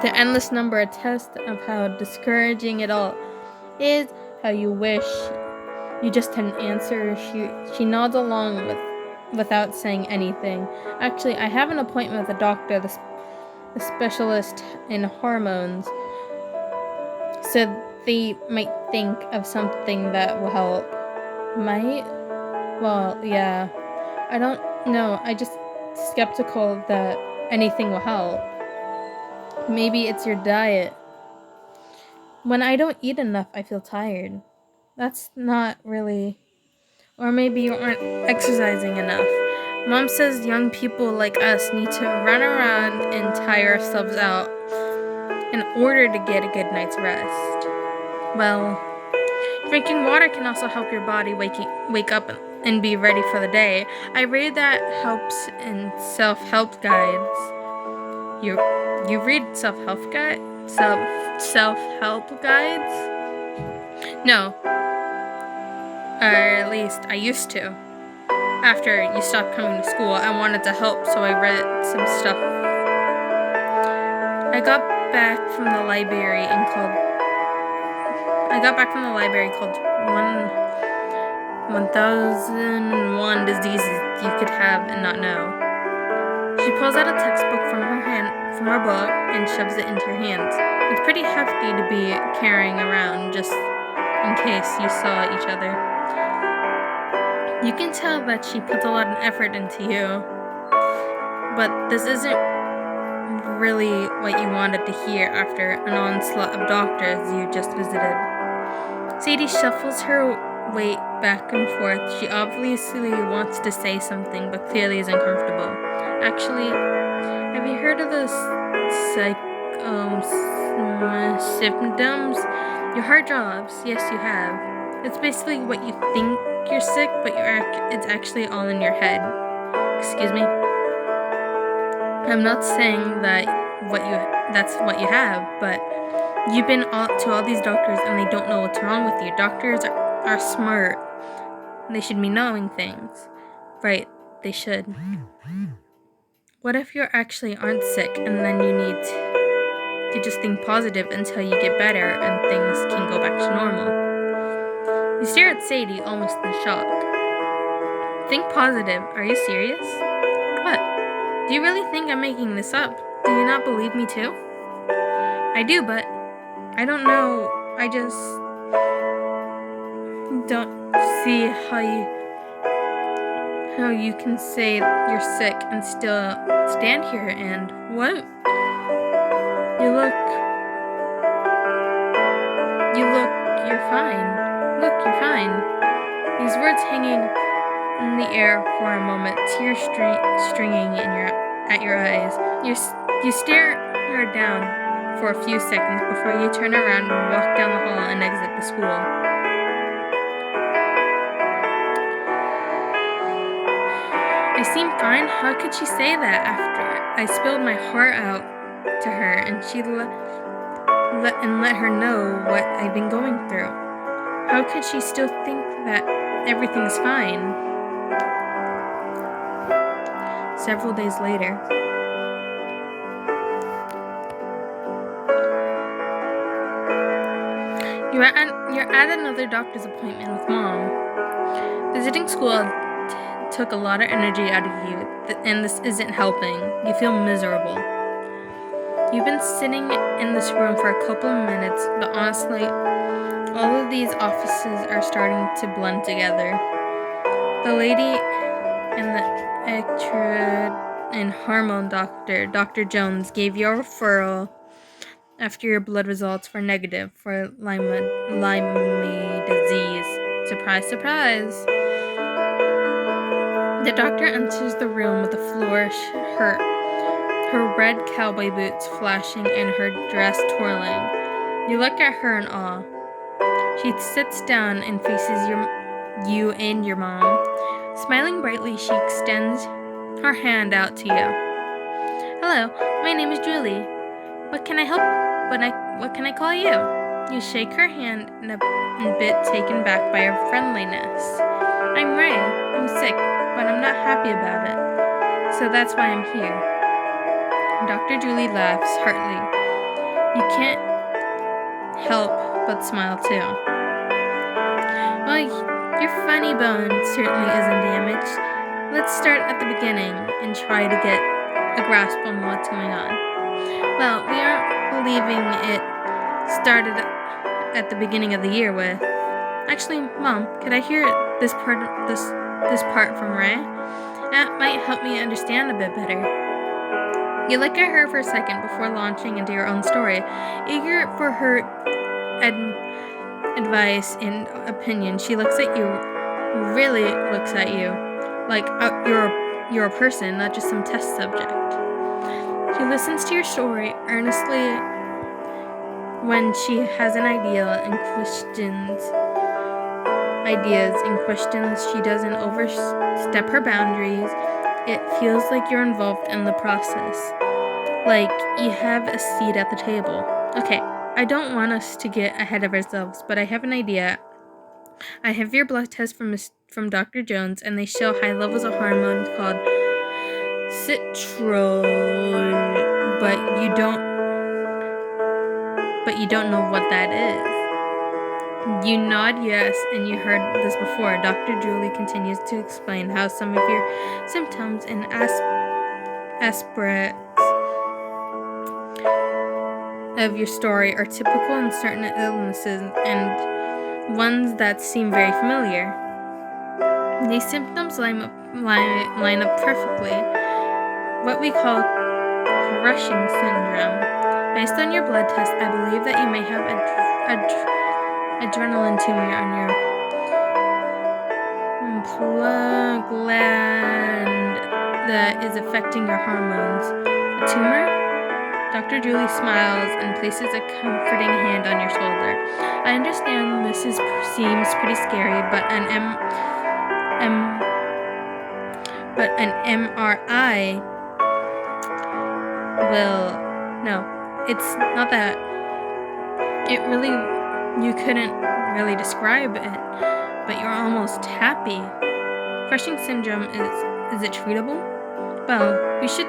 the endless number of tests, of how discouraging it all is, how you wish you just had an answer. She nods along without saying anything. Actually, I have an appointment with a doctor, the specialist in hormones, so they might think of something that will help. Might? Well, yeah. I don't know. I just skeptical that anything will help. Maybe it's your diet. When I don't eat enough, I feel tired. That's not really... Or maybe you aren't exercising enough. Mom says young people like us need to run around and tire ourselves out in order to get a good night's rest. Well, drinking water can also help your body wake up and be ready for the day. I read that helps in self-help guides. You read self-help guides? Self-help guides? No. Or at least I used to. After you stopped coming to school, I wanted to help, so I read some stuff. I got back from the library called 1001 Diseases You Could Have and Not Know. She pulls out a textbook from her book and shoves it into your hands. It's pretty hefty to be carrying around just in case you saw each other. You can tell that she puts a lot of effort into you, but this isn't really what you wanted to hear after an onslaught of doctors you just visited. Sadie shuffles her weight back and forth. She obviously wants to say something, but clearly is uncomfortable. Actually, have you heard of those symptoms? Your heart drops. Yes, you have. It's basically what you think you're sick, but it's actually all in your head. Excuse me? I'm not saying that's what you have, but you've been to all these doctors and they don't know what's wrong with you. Doctors are smart. They should be knowing things. Right, they should. What if you actually aren't sick and then you need to just think positive until you get better and things can go back to normal? You stare at Sadie, almost in shock. Think positive. Are you serious? What? Do you really think I'm making this up? Do you not believe me too? I do, but I don't know. I just don't see how you can say you're sick and still stand here and what? You're fine. Look, you're fine. These words hanging in the air for a moment, tears stringing at your eyes. You stare her down for a few seconds before you turn around and walk down the hall and exit the school. I seem fine? How could she say that after I spilled my heart out to her and she let her know what I've been going through? How could she still think that everything's fine? Several days later. You're at another doctor's appointment with Mom. Visiting school took a lot of energy out of you, and this isn't helping. You feel miserable. You've been sitting in this room for a couple of minutes, but honestly, all of these offices are starting to blend together. The lady and the extra and hormone doctor, Dr. Jones, gave you a referral after your blood results were negative for Lyme disease. Surprise, surprise. The doctor enters the room with the flourish, her red cowboy boots flashing and her dress twirling. You look at her in awe. She sits down and faces you and your mom. Smiling brightly, she extends her hand out to you. Hello, my name is Julie. What can I help? What can I call you? You shake her hand and a bit taken back by her friendliness. I'm Ray. I'm sick, but I'm not happy about it. So that's why I'm here. Dr. Julie laughs heartily. You can't help but smile too. Well, your funny bone certainly isn't damaged. Let's start at the beginning and try to get a grasp on what's going on. Well, we aren't believing it started at the beginning of the year with... Actually, Mom, could I hear this part from Ray? That might help me understand a bit better. You look at her for a second before launching into your own story, eager for her advice and opinion. She looks at you, really looks at you, like you're a person, not just some test subject. She listens to your story earnestly when she has an idea and questions. She doesn't overstep her boundaries. It feels like you're involved in the process, like you have a seat at the table. Okay, I don't want us to get ahead of ourselves, but I have an idea. I have your blood test from Dr. Jones, and they show high levels of hormone called citrol, but you don't know what that is. You nod yes, and you heard this before. Dr. Julie continues to explain how some of your symptoms and aspects of your story are typical in certain illnesses and ones that seem very familiar. These symptoms line up perfectly. What we call Cushing syndrome. Based on your blood test, I believe that you may have adrenaline tumor on your gland that is affecting your hormones. A tumor? Dr. Julie smiles and places a comforting hand on your shoulder. I understand this seems pretty scary, but an MRI will... No, it's not that. You couldn't really describe it, but you're almost happy. Crushing syndrome, is it treatable? Well, we should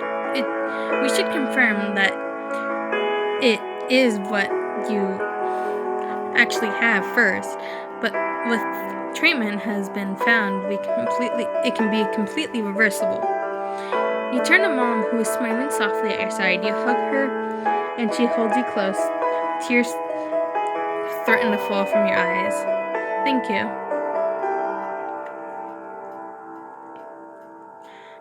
confirm that it is what you actually have first, but with treatment has been found, it can be completely reversible. You turn to Mom, who is smiling softly at your side. You hug her, and she holds you close. Tears threaten to fall from your eyes. Thank you.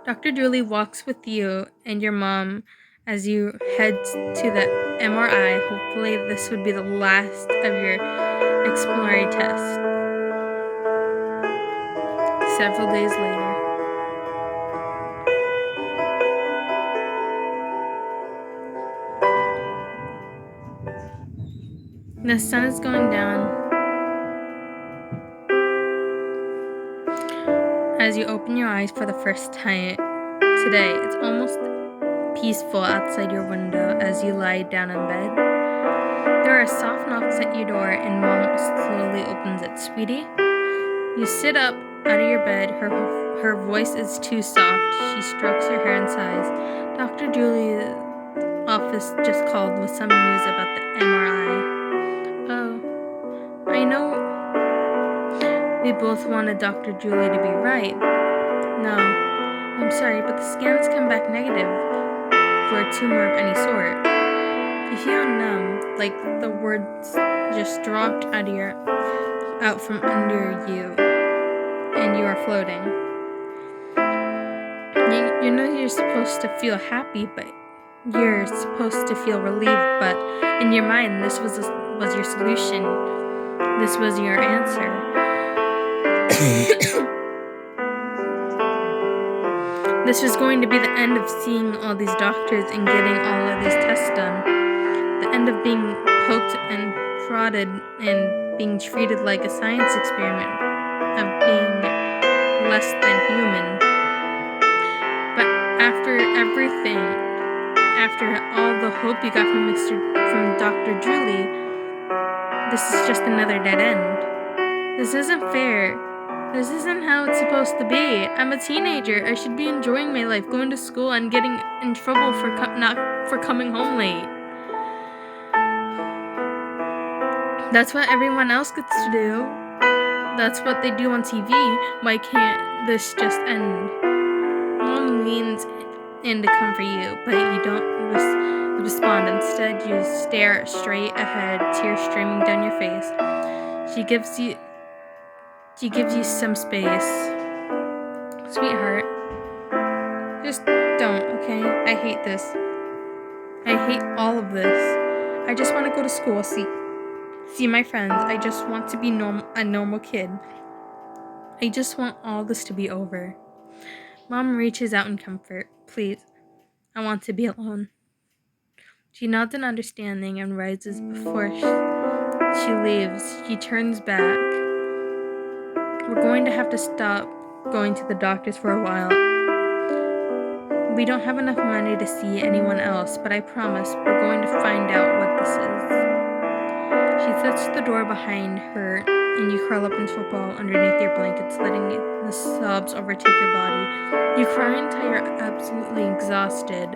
Dr. Julie walks with you and your mom as you head to the MRI. Hopefully this would be the last of your exploratory test. Several days later. The sun is going down as you open your eyes for the first time today. It's almost peaceful outside your window as you lie down in bed. There are soft knocks at your door and Mom slowly opens it. Sweetie, you sit up out of your bed. Her voice is too soft. She strokes your hair and sighs. Dr. Julie's office just called with some news about the MRI. Oh, I know we both wanted Dr. Julie to be right. No, I'm sorry, but the scans come back negative for a tumor of any sort. You feel numb, like the words just dropped out from under you, and you are floating. You know you're supposed to feel happy, but you're supposed to feel relieved, but in your mind, this was your solution. This was your answer. This was going to be the end of seeing all these doctors and getting all of these tests done. The end of being poked and prodded and being treated like a science experiment, of being less than human. But after everything, after all the hope you got from Dr. Julie, this is just another dead end. This isn't fair. This isn't how it's supposed to be. I'm a teenager. I should be enjoying my life, going to school and getting in trouble for coming home late. That's what everyone else gets to do. That's what they do on TV. Why can't this just end? Mom leans in to comfort you, but you don't respond. Instead, you stare straight ahead, tears streaming down your face. She gives you some space. Sweetheart, just don't, okay? I hate this. I hate all of this. I just want to go to school, see my friends. I just want to be a normal kid. I just want all this to be over. Mom reaches out in comfort. Please, I want to be alone. She nods in understanding and rises before she leaves. She turns back. We're going to have to stop going to the doctors for a while. We don't have enough money to see anyone else, but I promise we're going to find out what this is. She shuts the door behind her, and you curl up into a ball underneath your blankets, letting the sobs overtake your body. You cry until you're absolutely exhausted,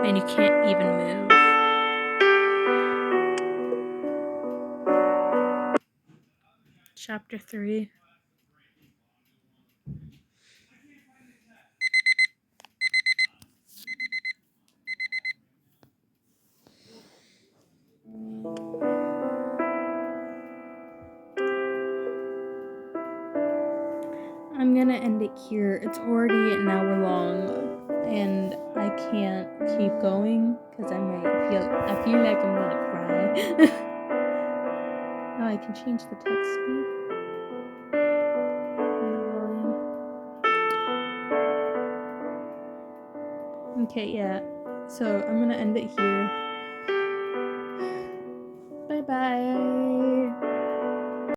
and you can't even move. Chapter 3. I'm gonna end it here. It's already an hour long, and I can't keep going because I feel like I'm gonna cry. Oh, I can change the text speed and the volume. Okay, yeah. So I'm gonna end it here. Bye bye.